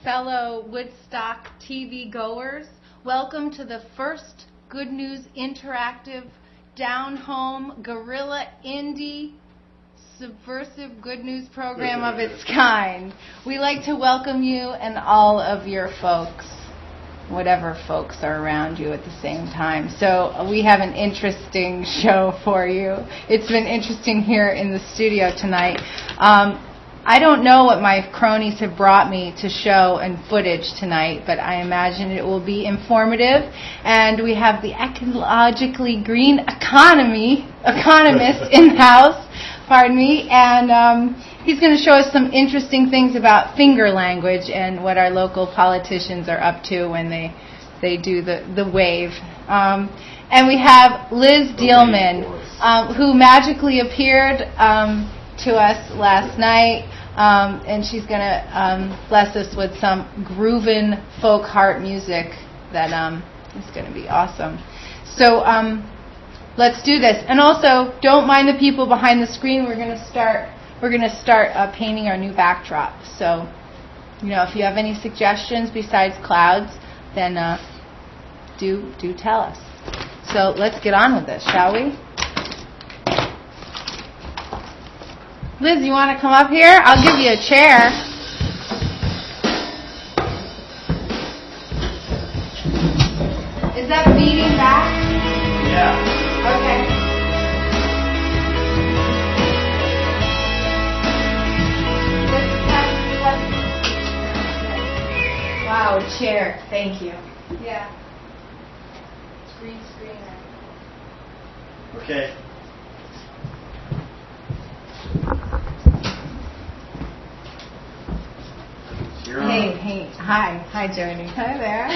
fellow Woodstock TV goers. Welcome to the first Good News Interactive down-home guerrilla indie subversive good news program of its kind. We like to welcome you and all of your folks, whatever folks are around you at the same time. So we have an interesting show for you. It's been interesting here in the studio tonight. I don't know what my cronies have brought me to show and footage tonight, but I imagine it will be informative. And we have the ecologically green economist in the house, pardon me, and he's going to show us some interesting things about finger language and what our local politicians are up to when they do the wave. And we have Liz Dealman, who magically appeared to us last night, and she's going to bless us with some groovin' folk heart music that is going to be awesome. So let's do this. And also, don't mind the people behind the screen. We're going to start painting our new backdrop. So, if you have any suggestions besides clouds, then do tell us. So let's get on with this, shall we? Liz, you want to come up here? I'll give you a chair. Is that beating back? Yeah. Okay. Wow, a chair. Thank you. Yeah. Green screen. Okay. Hey, hi, Joni. Hi there.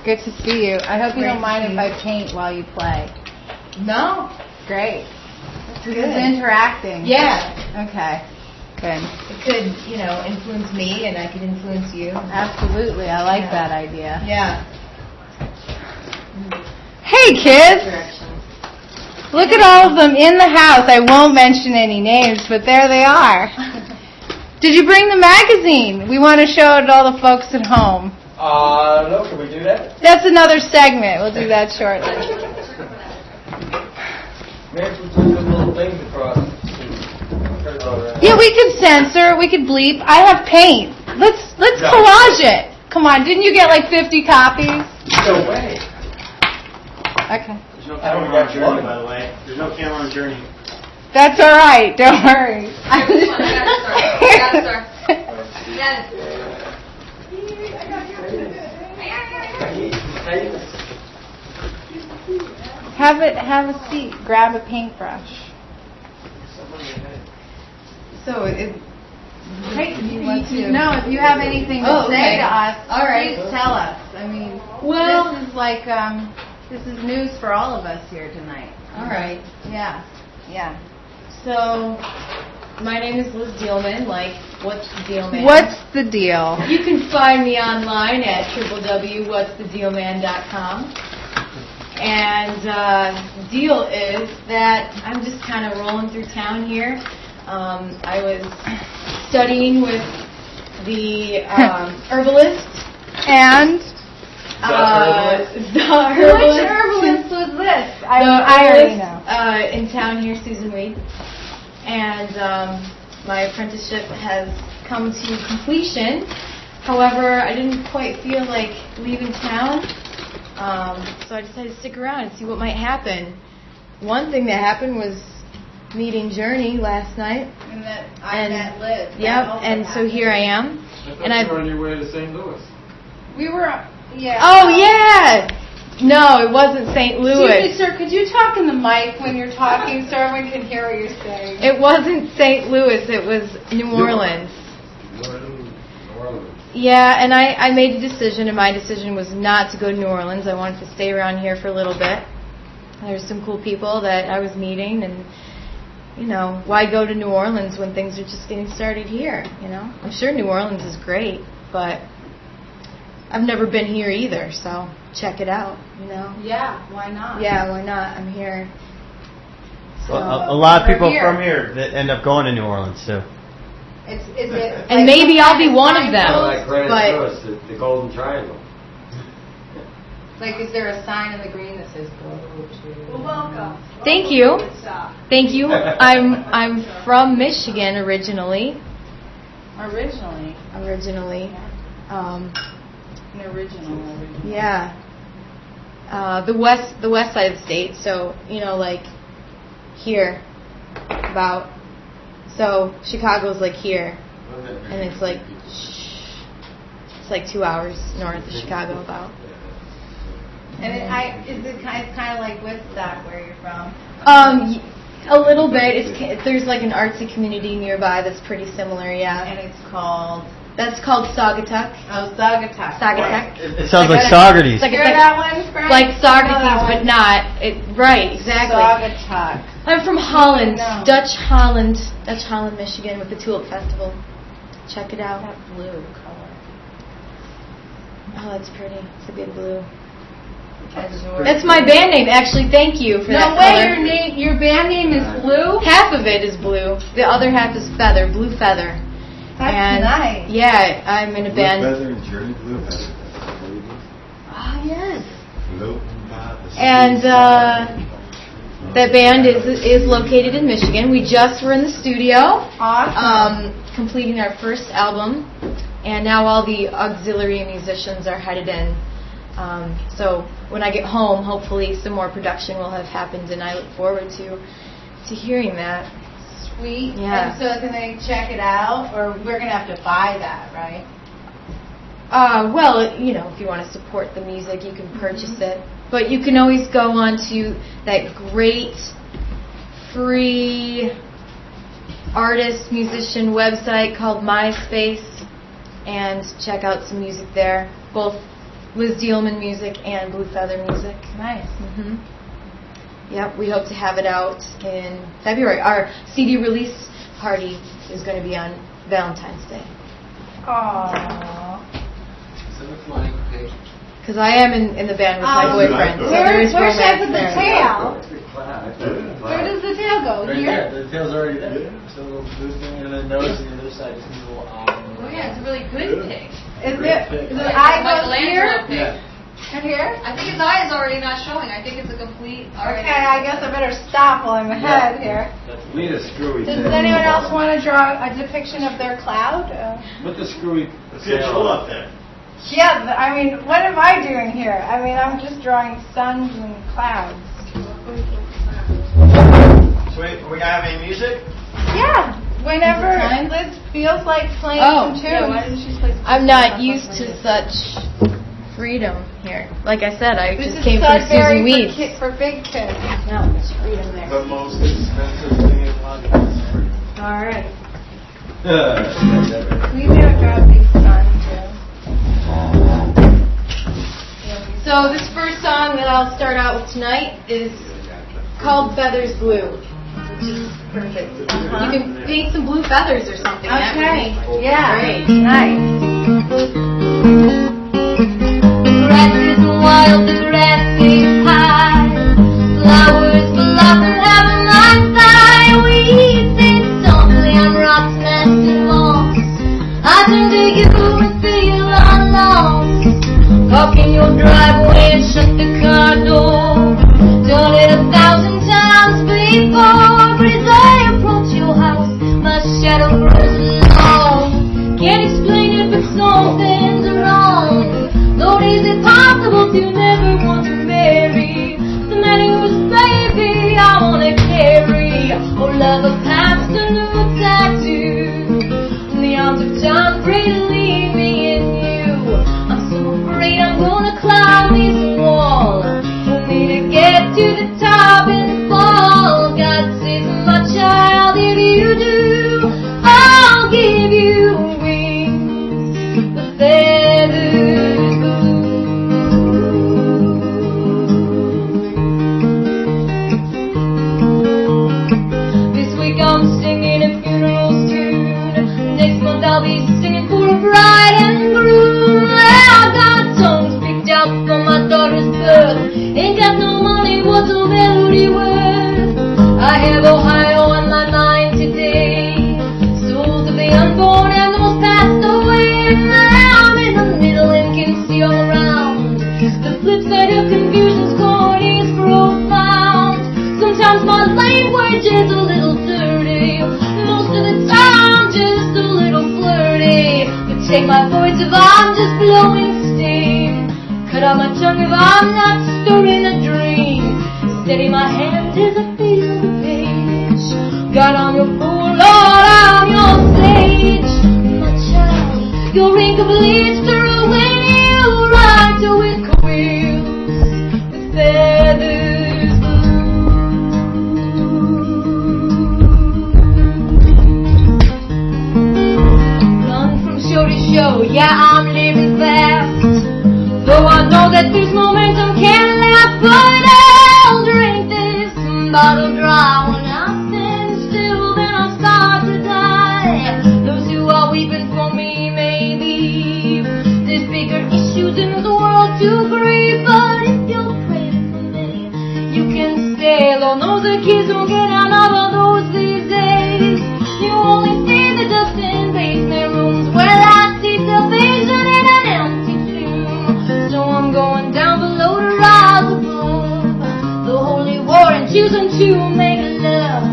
Good to see you. I hope you don't mind if I paint while you play. No. Great. That's This good. is interacting. Yeah. Okay. Good. It could, influence me and I could influence you. Absolutely. I like that idea. Yeah. Hey, kids. Directions. Look at all of them in the house. I won't mention any names, but there they are. Did you bring the magazine? We want to show it to all the folks at home. No, can we do that? That's another segment. We'll do that shortly. Maybe we put some little things across. Yeah, we could censor. We could bleep. I have paint. Let's collage it. Come on. Didn't you get like 50 copies? No way. Okay. There's no camera on Journey, by the way. There's no camera on Journey. That's all right. Don't worry. Have a seat. Grab a paintbrush. So it. If you have anything to say to us, all right, please tell us. I mean, this is like this is news for all of us here tonight. All right. Yeah. So, my name is Liz Dealman. What's the deal, man? What's the deal? You can find me online at www.whatsthedealman.com. And the deal is that I'm just kind of rolling through town here. I was studying with the herbalist. And? The herbalist. Which herbalist was this? I already know. In town here, Susan Reed. And my apprenticeship has come to completion. However, I didn't quite feel like leaving town. So I decided to stick around and see what might happen. One thing that happened was meeting Journey last night. And that I met Liz. Yep, and so here I am. I thought you were on your way to St. Louis. We were, yeah. Oh, yeah! No, it wasn't St. Louis. Excuse me, sir, could you talk in the mic when you're talking so everyone can hear what you're saying? It wasn't St. Louis, it was New Orleans. New Orleans. Yeah, and I made a decision, and my decision was not to go to New Orleans. I wanted to stay around here for a little bit. There's some cool people that I was meeting, and, why go to New Orleans when things are just getting started here, I'm sure New Orleans is great, but I've never been here either, so check it out, Yeah, why not? Yeah, why not? I'm here. So, a lot of people from here that end up going to New Orleans, too. Is it? And like maybe some I'll be kind one of them. signpost? Like Greenwich But- Village, the Golden Triangle. Like, is there a sign in the green that says "Go to"? Well, welcome. Thank you. Good stuff. Thank you. I'm from Michigan originally. Originally. Um, An original. yeah. The west side of the state. So like here, about. So Chicago's like here, and it's like 2 hours north of Chicago about. And it's kind of like Woodstock, where you're from. A little bit. There's like an artsy community nearby that's pretty similar. Yeah. And it's called. That's called Saugatuck. Oh, Saugatuck. Saugatuck. It sounds like Socrates. Like Hear that one, Frank? like Socrates, Know that but one? not. Right, exactly. Saugatuck. I'm from Holland, No. Dutch Holland, Michigan, with the Tulip Festival. Check it out. That blue color. Oh, that's pretty. It's a good blue. Azure. That's my band name, actually. Thank you for that No way. color. Your band name is blue. Half of it is blue. The other half is feather, blue feather. That's and nice. Yeah, I'm in a band. Blue feather and journey blue feather. Oh yes. Blue feather. And that band is located in Michigan. We just were in the studio, Awesome. completing our first album, and now all the auxiliary musicians are headed in. So when I get home, hopefully some more production will have happened, and I look forward to hearing that. Sweet. Yeah. And so can they check it out, or we're gonna have to buy that, right? Well, if you want to support the music, you can purchase it. But you can always go on to that great free artist, musician website called MySpace and check out some music there, both Liz Dielman music and Blue Feather music. Nice. Mm-hmm. Yep, we hope to have it out in February. Our CD release party is going to be on Valentine's Day. Aww. Because I am in the band with my boyfriend. So there Where is should I put romance the there. tail? Where does the tail go? Right Here? there. The tail's already there. So a little blue thing, and then nose on the other side is a little Oh yeah, it's a really good pig. Is the eye goes here? pig. And here? I think his eye is already not showing. I think it's a complete. Okay, I guess I better stop while I'm ahead here. Need a screwy Does tail. anyone else want to draw a depiction of their cloud? Put the screwy Get tail Joel up there. Yeah, I mean, what am I doing here? I mean, I'm just drawing suns and clouds. So we gonna have any music? Yeah, whenever Is it time? Liz feels like playing Oh, some tunes. Yeah, why didn't she play? I'm not used to such freedom here. Like I said, I This just is came from Sudbury Susan Weeds. for big kids. No, there's freedom there. The most expensive thing in London is free. All right. We never draw a big sun too. So this first song that I'll start out with tonight is called Feathers Blue, which is perfect. You can paint some blue feathers or something. That would Okay. be Yeah. great. Nice. The grass is wild, the grass is high. Flowers blossom, have a nice time. Weeds sit softly on rocks, nests and moss. I turn to you and feel alone. Park in your driveway and shut the car door. Done it 1,000 times before, but as I approach your house, my shadow grows long. Can't explain it, but something's wrong. Lord, is it possible to never want to marry the man whose baby I wanna carry? Oh, love a past a new tattoo. In the arms of time, free to leave me in you. I'm so afraid I'm gonna climb this wall. For me to get to the top and fall. God save my child if you do. I'll give you wings, the feathers blue. This week I'm singing a funeral tune. Next month I'll be singing for a bride. of the time, just a little flirty. But take my voice if I'm just blowing steam. Cut out my tongue if I'm not stirring a dream. Steady my hand as I feel the page. God, I'm your fool, Lord, I'm your sage. My child, your incomplete through when you ride to it wheels with feathers blue. Run from show to show, yeah, I'm living fast. Though I know that this momentum can't last, but I'll drink this bottle dry. When I stand still, then I'll start to die. Those who are weeping for me may leave. There's bigger issues in this world to grieve. But if you're praying for me, you can stay. Lord knows the kids won't get out of those these days. You only see the dust in basement rooms where I see salvation in an empty tomb. So I'm going down below to rise above the holy war and choosing to make love.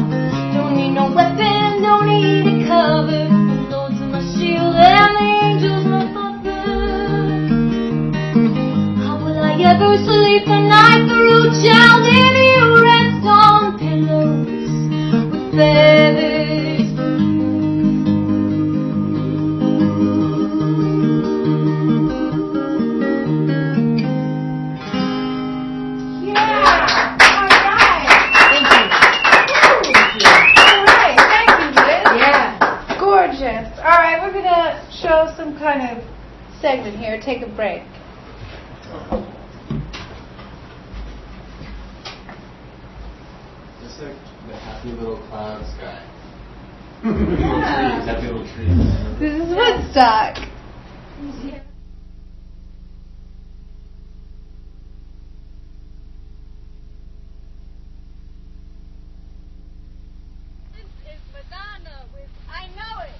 Don't need no weapon, don't need a cover. The Lord's my shield and the angels my buckler. How will I ever sleep the night through, child, if you rest on pillows with feathers blue? All right, we're going to show some kind of segment here. Take a break. Just like the happy little cloud sky. Yeah. Happy little trees. This is Woodstock. This is Madonna with I Know It.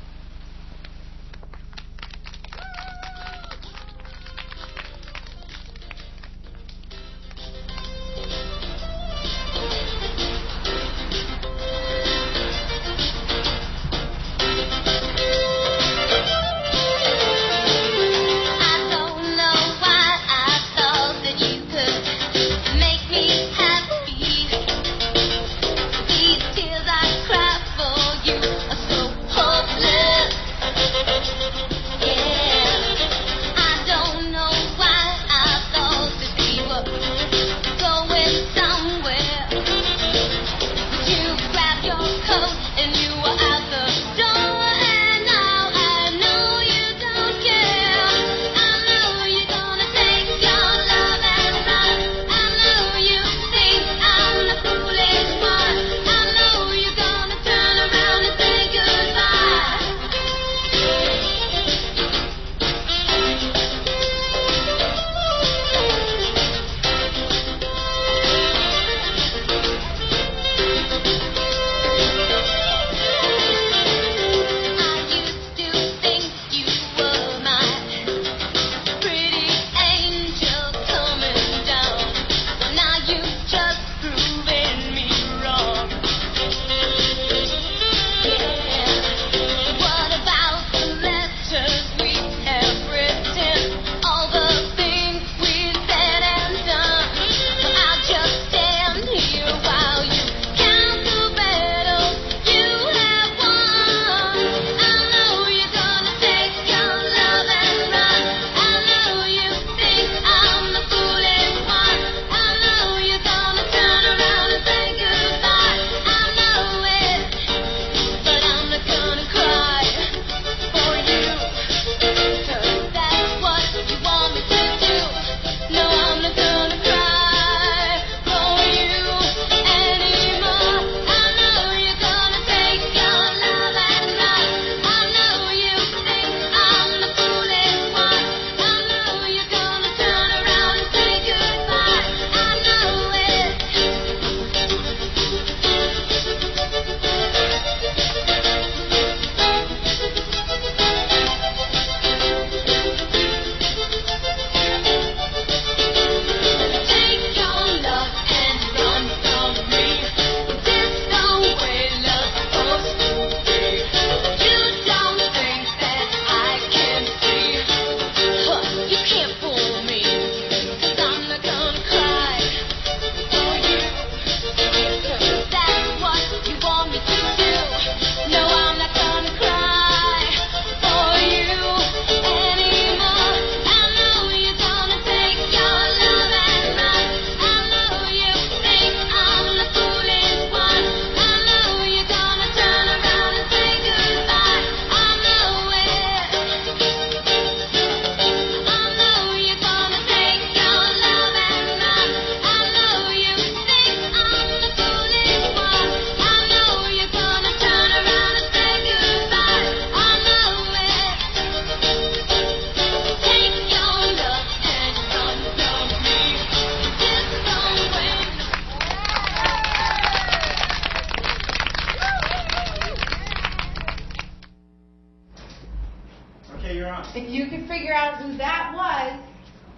figure out. If you can figure out who that was,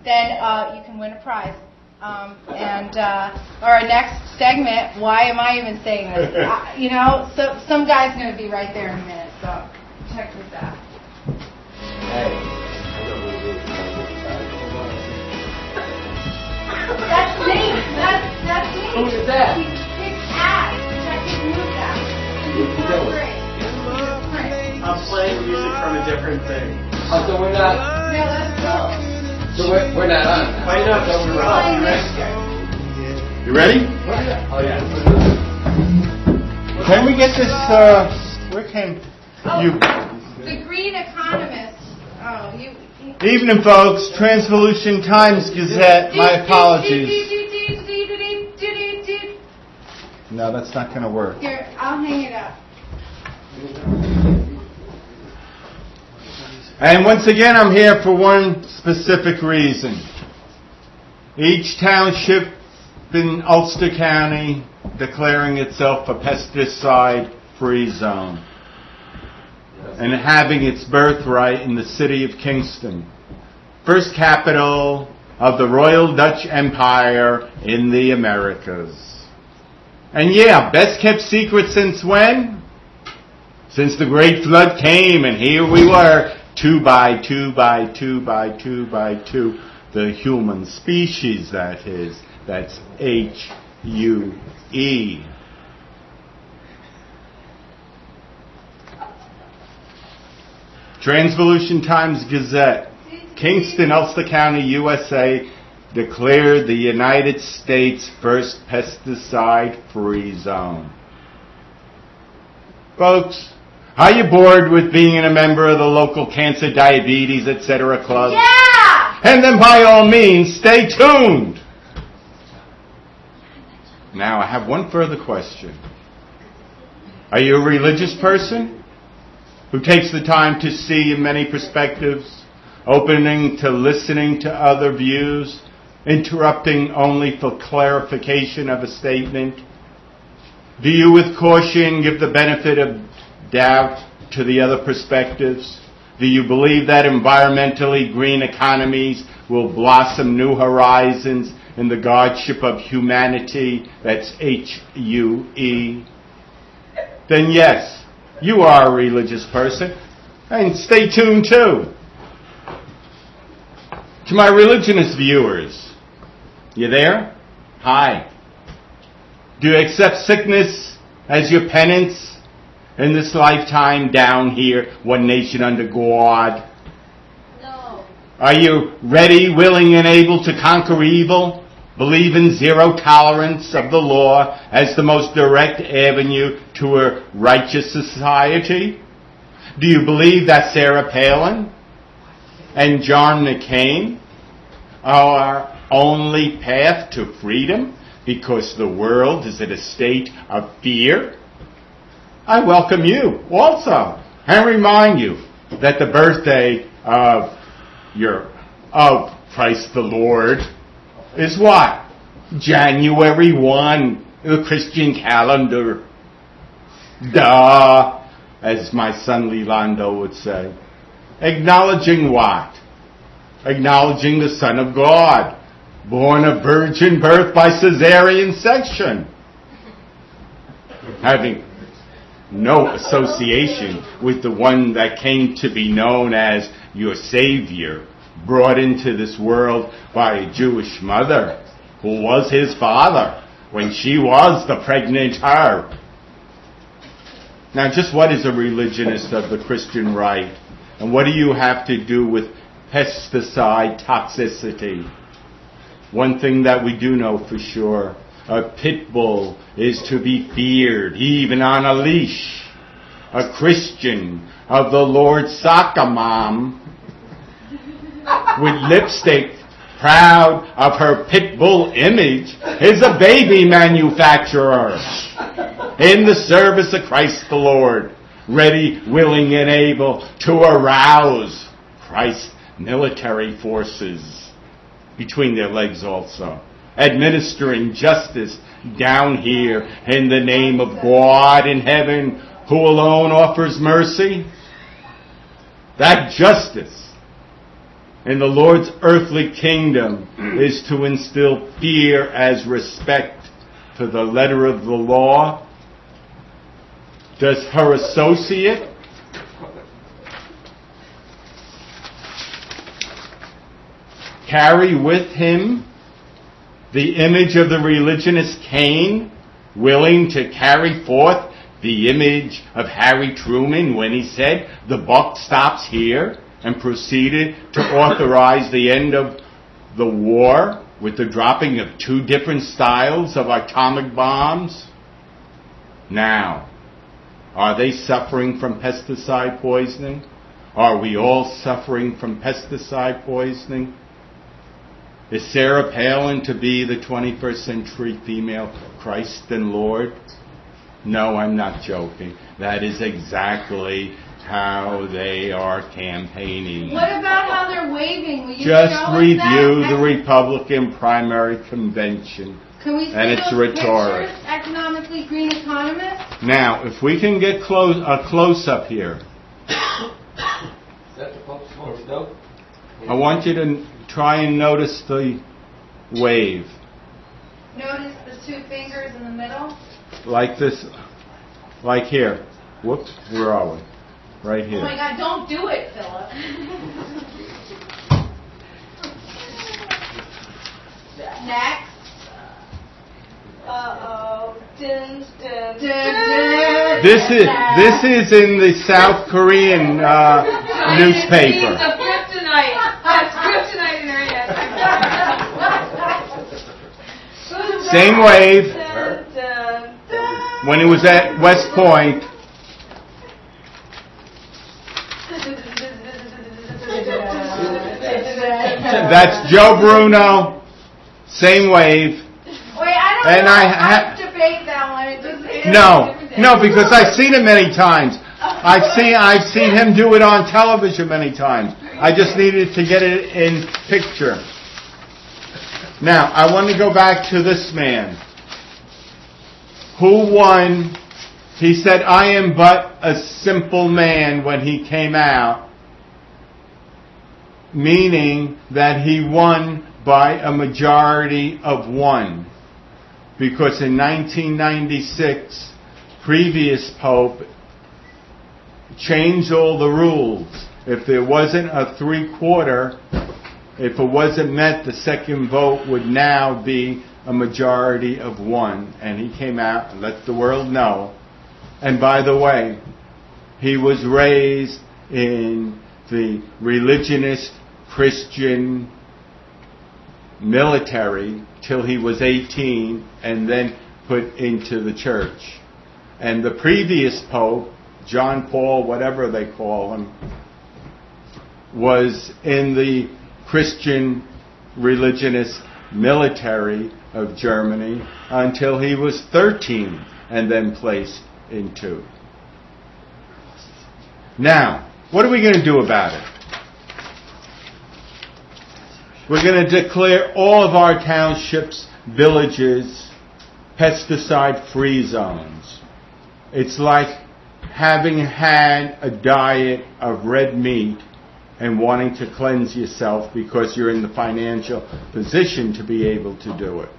then you can win a prize. Our next segment, why am I even saying this? So some guy's going to be right there in a minute, so check this out. Hey, I know who it is. That's me. That's me. Who is that? He's his ass. Check his moves out. He's What's that? great. I'm playing music from a different thing. Oh, so we're not. Yeah, that's cool. So we're not on. Why not? Don't we Playing rock? this guy. You ready? Oh yeah. Can we get this, where can you... The Green Economist. Oh, you. Evening, folks. Transvolution Times Gazette. My apologies. No, that's not going to work. Here, I'll hang it up. And once again, I'm here for one specific reason. Each township in Ulster County declaring itself a pesticide-free zone and having its birthright in the city of Kingston, first capital of the Royal Dutch Empire in the Americas. And yeah, best kept secret since when? Since the Great Flood came, and here we were, 2 by 2 by 2 by 2 by 2, the human species, that is. That's H-U-E. Transvolution Times Gazette, Kingston, Ulster County, USA, declared the United States' first pesticide-free zone. Folks, are you bored with being a member of the local cancer, diabetes, etc. club? Yeah! And then by all means, stay tuned. Now, I have one further question. Are you a religious person who takes the time to see in many perspectives, opening to listening to other views, interrupting only for clarification of a statement? Do you, with caution, give the benefit of doubt to the other perspectives? Do you believe that environmentally green economies will blossom new horizons in the godship of humanity? That's H-U-E. Then yes, you are a religious person. And stay tuned too. To my religionist viewers, you there? Hi. Do you accept sickness as your penance in this lifetime down here, one nation under God? No. Are you ready, willing, and able to conquer evil? Believe in zero tolerance of the law as the most direct avenue to a righteous society? Do you believe that Sarah Palin and John McCain are our only path to freedom because the world is in a state of fear? I welcome you also and remind you that the birthday of Christ the Lord is what? January 1, the Christian calendar. Duh, as my son Lilando would say. Acknowledging what? Acknowledging the Son of God, born of virgin birth by cesarean section. Having no association with the one that came to be known as your Savior, brought into this world by a Jewish mother who was his father when she was the pregnant her. Now, just what is a religionist of the Christian right? And what do you have to do with pesticide toxicity? One thing that we do know for sure, a pit bull is to be feared, even on a leash. A Christian of the Lord Soccer Mom with lipstick, proud of her pit bull image, is a baby manufacturer in the service of Christ the Lord, ready, willing, and able to arouse Christ's military forces between their legs also, administering justice down here in the name of God in heaven, who alone offers mercy. That justice in the Lord's earthly kingdom is to instill fear as respect for the letter of the law. Does her associate carry with him the image of the religionist Cain, willing to carry forth the image of Harry Truman when he said, "The buck stops here," and proceeded to authorize the end of the war with the dropping of 2 different styles of atomic bombs? Now, are they suffering from pesticide poisoning? Are we all suffering from pesticide poisoning? Is Sarah Palin to be the 21st century female Christ and Lord? No, I'm not joking. That is exactly how they are campaigning. What about how they're waving? Will you Just show us review that? the Republican primary convention. Can we see and it's those rhetoric. pictures, economically green economists? Now, if we can get a close-up here, Is that the Pope's smoke dope? I want you to try and notice the wave. Notice the 2 fingers in the middle. Like this, like here. Whoops, where are we? Right here. Oh my God, don't do it, Philip. Next. Uh-oh. Dun, dun, This is in the South Korean newspaper. It's a kryptonite. That's kryptonite in her head. Same wave Dun, dun, dun. when he was at West Point. That's Joe Bruno. Same wave. Wait, I don't And know. I debate that one. It just, No, because I've seen it many times. I've seen him do it on television many times. I just needed to get it in picture. Now, I want to go back to this man. Who won? He said, "I am but a simple man," when he came out, meaning that he won by a majority of 1. Because in 1996, previous Pope changed all the rules. If there wasn't a 3/4, if it wasn't met, the second vote would now be a majority of 1. And he came out and let the world know. And by the way, he was raised in the religionist Christian military till he was 18 and then put into the church. And the previous Pope, John Paul, whatever they call him, was in the Christian religionist military of Germany until he was 13 and then placed into. Now, what are we going to do about it? We're going to declare all of our townships, villages, pesticide-free zones. It's like having had a diet of red meat and wanting to cleanse yourself because you're in the financial position to be able to do it.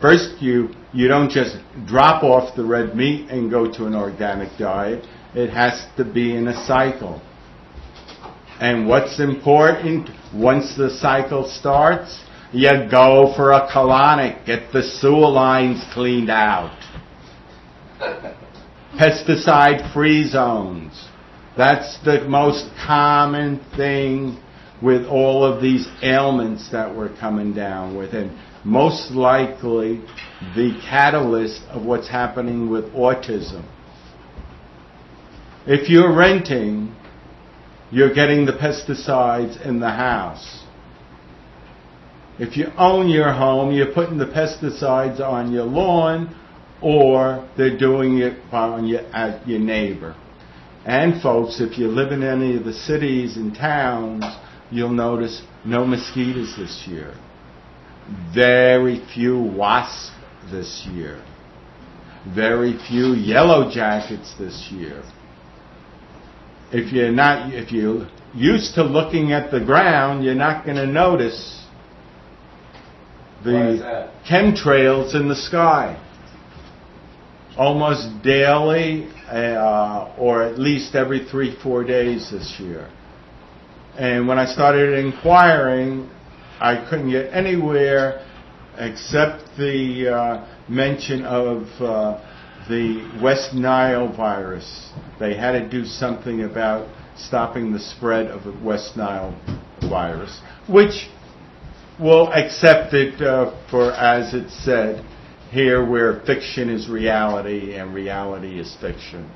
First, you don't just drop off the red meat and go to an organic diet. It has to be in a cycle. And what's important, once the cycle starts, you go for a colonic, get the sewer lines cleaned out. Pesticide-free zones. That's the most common thing with all of these ailments that we're coming down with. And most likely the catalyst of what's happening with autism. If you're renting, you're getting the pesticides in the house. If you own your home, you're putting the pesticides on your lawn, or they're doing it on at your neighbor. And folks, if you live in any of the cities and towns, you'll notice no mosquitoes this year. Very few wasps this year. Very few yellow jackets this year. if you're used to looking at the ground, you're not going to notice the chemtrails in the sky. Almost daily, or at least every 3-4 days this year. And when I started inquiring, I couldn't get anywhere except the mention of the West Nile virus. They had to do something about stopping the spread of the West Nile virus, which we'll accept it for as it's said here, where fiction is reality and reality is fiction.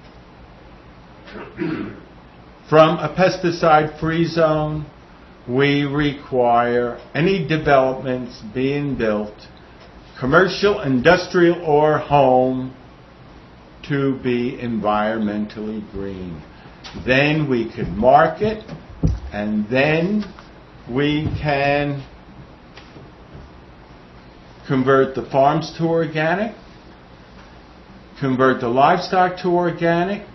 From a pesticide-free zone, we require any developments being built, commercial, industrial, or home, to be environmentally green. Then we can market, and then we can convert the farms to organic, convert the livestock to organic.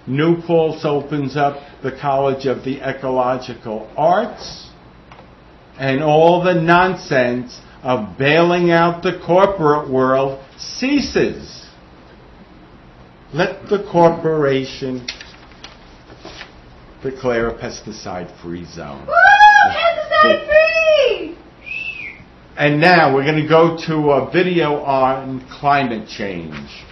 New Paltz opens up the College of the Ecological Arts, and all the nonsense of bailing out the corporate world ceases. Let the corporation declare a pesticide-free zone. Woo! Pesticide-free! And now we're going to go to a video on climate change.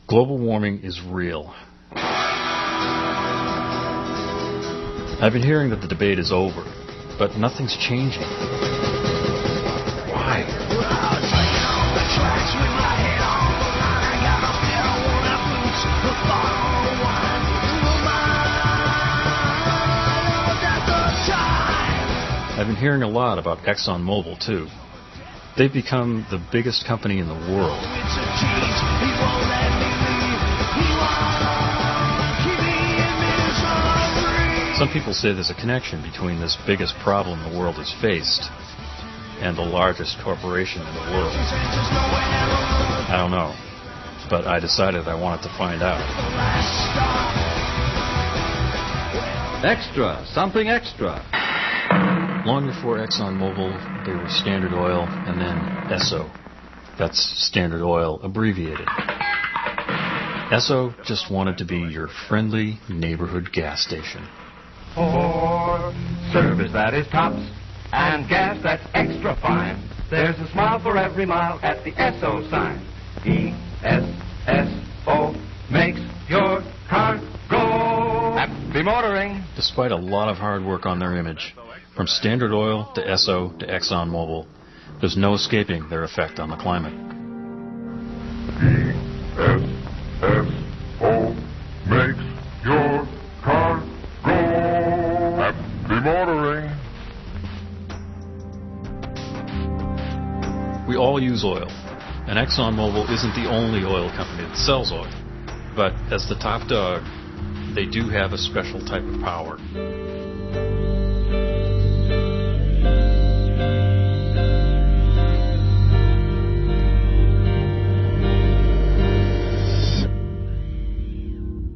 Global warming is real. I've been hearing that the debate is over, but nothing's changing. Why? I've been hearing a lot about ExxonMobil, too. They've become the biggest company in the world. Some people say there's a connection between this biggest problem the world has faced and the largest corporation in the world. I don't know, but I decided I wanted to find out. Extra, something extra. Long before ExxonMobil, they were Standard Oil and then Esso. That's Standard Oil abbreviated. Esso just wanted to be your friendly neighborhood gas station. For service that is tops and gas that's extra fine, there's a smile for every mile at the Esso sign. E-S-S-O makes your car go. Happy motoring. Despite a lot of hard work on their image, from Standard Oil to Esso to ExxonMobil, there's no escaping their effect on the climate. E-S-S-O makes your car go. Happy motoring. We all use oil, and ExxonMobil isn't the only oil company that sells oil. But as the top dog, they do have a special type of power.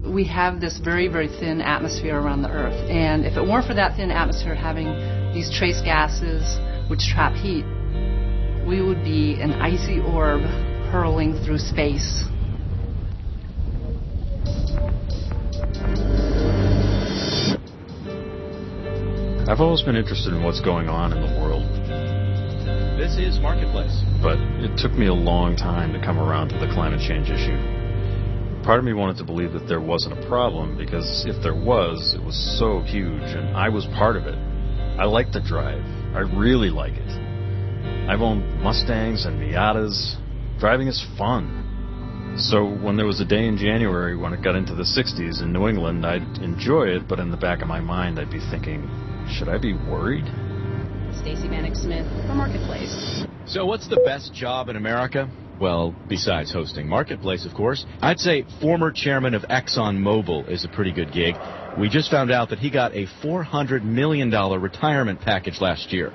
We have this very, very thin atmosphere around the Earth, and if it weren't for that thin atmosphere having these trace gases which trap heat, we would be an icy orb hurling through space. I've always been interested in what's going on in the world. This is Marketplace. But it took me a long time to come around to the climate change issue. Part of me wanted to believe that there wasn't a problem, because if there was, it was so huge, and I was part of it. I like the drive. I really like it. I've owned Mustangs and Miatas. Driving is fun. So when there was a day in January when it got into the 60s in New England, I'd enjoy it, but in the back of my mind I'd be thinking, should I be worried? Stacey Bannock-Smith for Marketplace. So what's the best job in America? Well, besides hosting Marketplace, of course, I'd say former chairman of ExxonMobil is a pretty good gig. We just found out that he got a $400 million retirement package last year.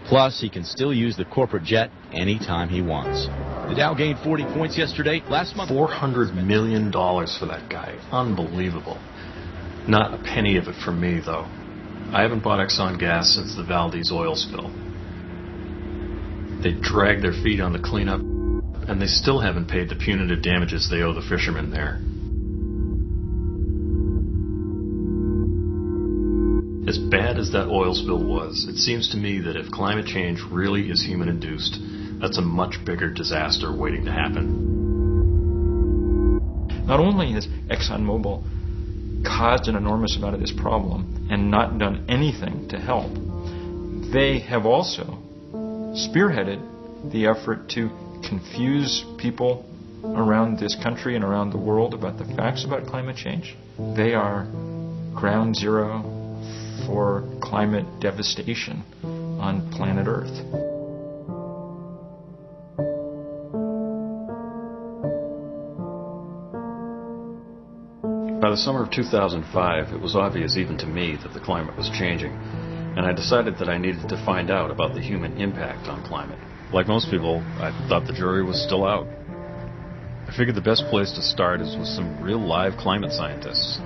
Plus, he can still use the corporate jet anytime he wants. The Dow gained 40 points yesterday. Last month, $400 million for that guy. Unbelievable. Not a penny of it for me, though. I haven't bought Exxon gas since the Valdez oil spill. They dragged their feet on the cleanup, and they still haven't paid the punitive damages they owe the fishermen there. As bad as that oil spill was, it seems to me that if climate change really is human-induced, that's a much bigger disaster waiting to happen. Not only has ExxonMobil caused an enormous amount of this problem and not done anything to help, they have also spearheaded the effort to confuse people around this country and around the world about the facts about climate change. They are ground zero for climate devastation on planet Earth. By the summer of 2005, it was obvious even to me that the climate was changing, and I decided that I needed to find out about the human impact on climate. Like most people, I thought the jury was still out. I figured the best place to start is with some real live climate scientists.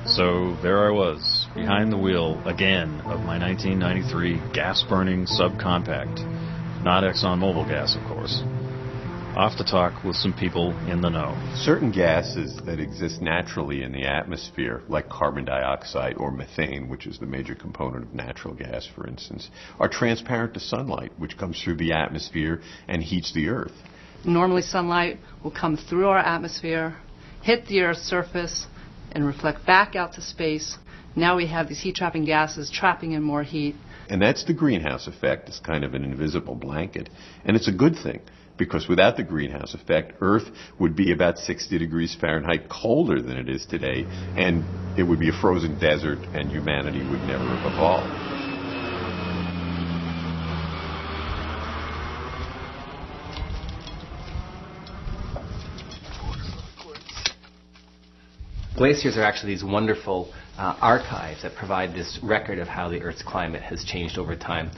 So there I was, behind the wheel again of my 1993 gas-burning subcompact. Not ExxonMobil gas, of course. Off to talk with some people in the know. Certain gases that exist naturally in the atmosphere, like carbon dioxide or methane, which is the major component of natural gas, for instance, are transparent to sunlight, which comes through the atmosphere and heats the Earth. Normally sunlight will come through our atmosphere, hit the Earth's surface, and reflect back out to space. Now we have these heat-trapping gases trapping in more heat. And that's the greenhouse effect. It's kind of an invisible blanket. And it's a good thing, because without the greenhouse effect, Earth would be about 60 degrees Fahrenheit colder than it is today, and it would be a frozen desert, and humanity would never have evolved. Glaciers are actually these wonderful archives that provide this record of how the Earth's climate has changed over time.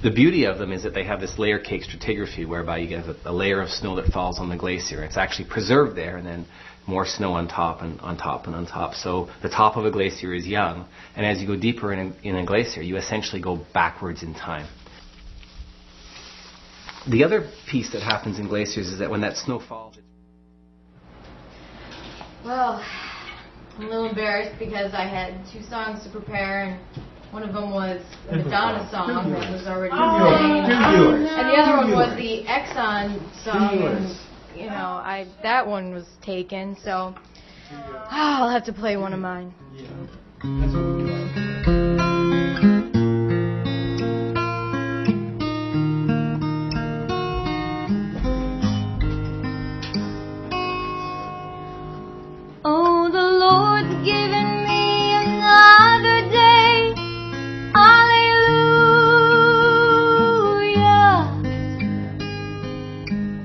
The beauty of them is that they have this layer cake stratigraphy, whereby you get a layer of snow that falls on the glacier. It's actually preserved there, and then more snow on top and on top and on top. So the top of a glacier is young, and as you go deeper in a glacier, you essentially go backwards in time. The other piece that happens in glaciers is that when that snow falls... Well, I'm a little embarrassed because I had 2 songs to prepare, and one of them was a Madonna song that was already played, and the other one was the Exxon song, and that one was taken, so I'll have to play one of mine. Oh, the Lord's given me another day. Hallelujah.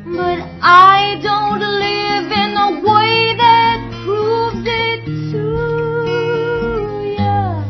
But I don't live in a way that proves it to ya.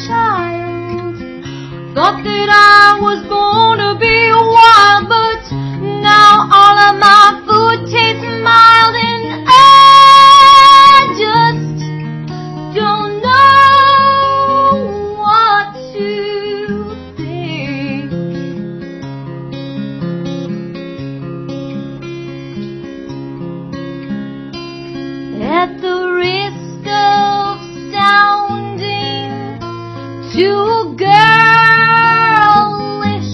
child. Thought that I was born to be wild, but now all of my food tastes mild, and I just don't know what to think. At the risk of sounding too girlish,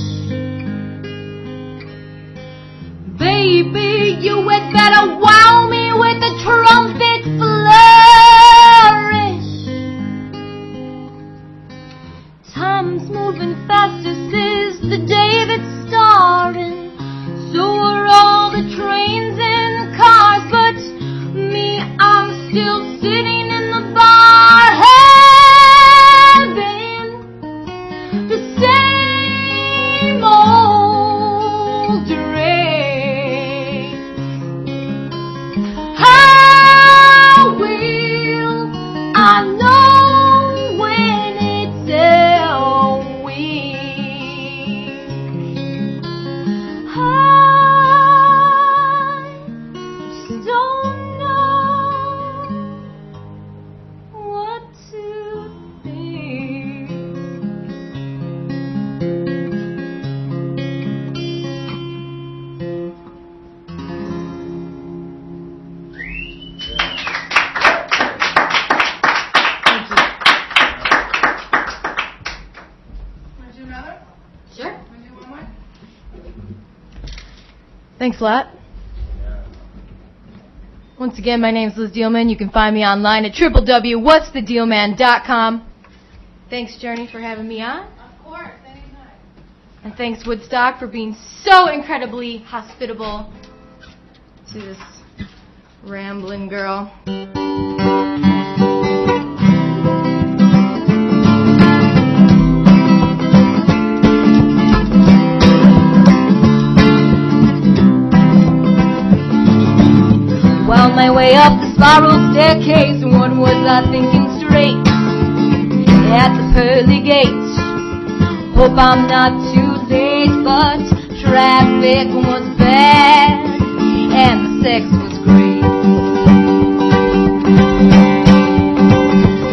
baby, you had better wow me with a trumpet flourish. Time's moving faster, says the day that's starting. So are all the trains and cars, but me, I'm still sitting in the bar having the same old drink. How will I know when it's a week? I just don't know what to think. Want to do another? Sure. Want to do one more? Thanks a lot. Once again, my name is Liz Dealman. You can find me online at www.whatsthedealman.com. Thanks, Journey, for having me on. Of course, anytime. And thanks, Woodstock, for being so incredibly hospitable to this rambling girl. Wound my way up the spiral staircase, and what was I thinking straight? At the pearly gates, hope I'm not too late, but traffic was bad, and the sex was great.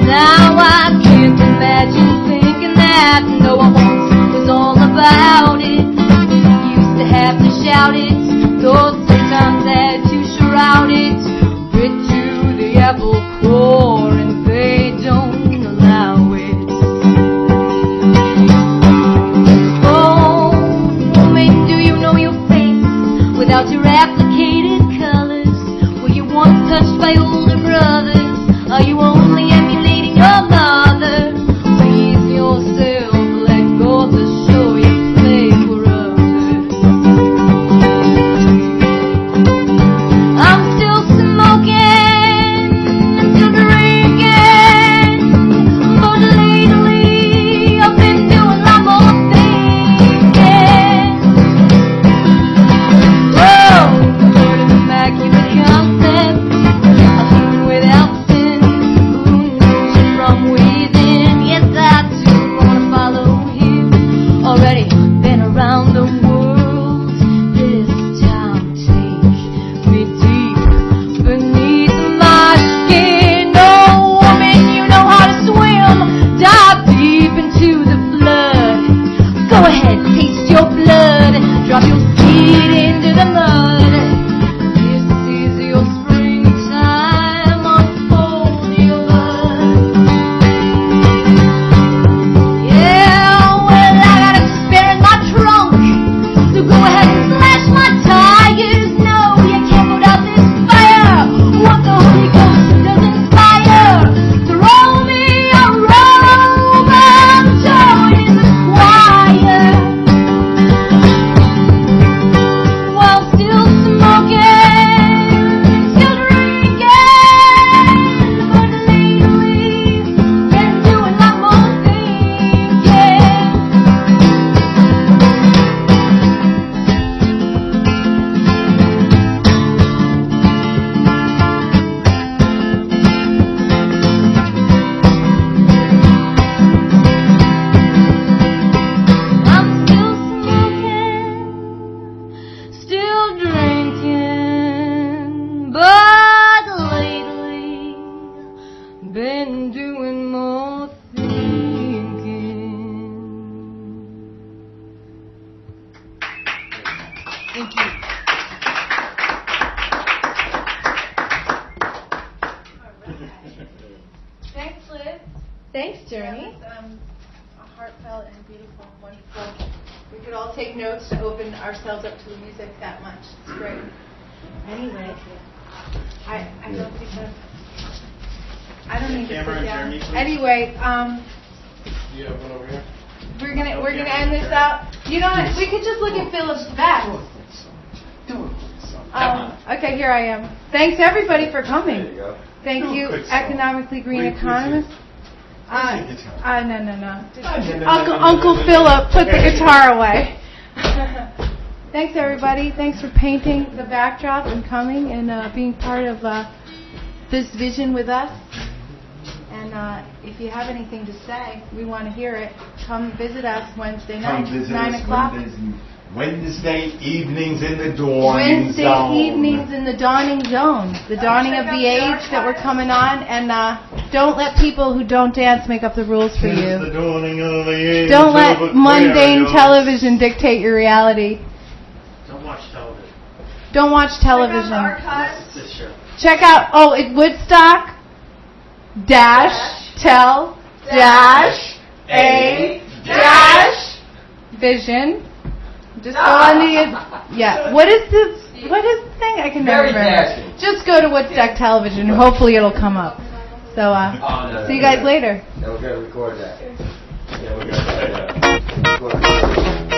Now I can't imagine thinking that no one once was all about it. Used to have to shout it, though sometimes had to shroud it. Bit to the apple core, and they don't allow it. Oh, woman, do you know your face without your applicated colors? Were you once touched by older brothers? Are you only emulating your mother? We a heartfelt and beautiful, wonderful. We could all take notes to open ourselves up to the music that much. It's great. Anyway, I don't think that. I don't need to sit down. Anyway, You have one over here? we're gonna end this out. You know what? We could just look at Philip's back. Okay, here I am. Thanks everybody for coming. There you go. Thank you, economically green economist. No. Uncle Philip, put the guitar away. Thanks everybody. Thanks for painting the backdrop and coming and being part of this vision with us. And if you have anything to say, we want to hear it. Come visit us Wednesday night, 9 o'clock. Wednesday evenings in the dawning zone. Wednesday evenings in the dawning zone. The dawning of the age that we're coming on. And don't let people who don't dance make up the rules for you. The dawning of the age. Don't let mundane television dictate your reality. Don't watch television. Don't watch television. This show. Check out, Woodstock vision. Just go on the, what is the thing? I can never remember. Just go to Woodstock Television. Hopefully it'll come up. So, see you guys later. Yeah, we're going to record that. Yeah, we're going to record that.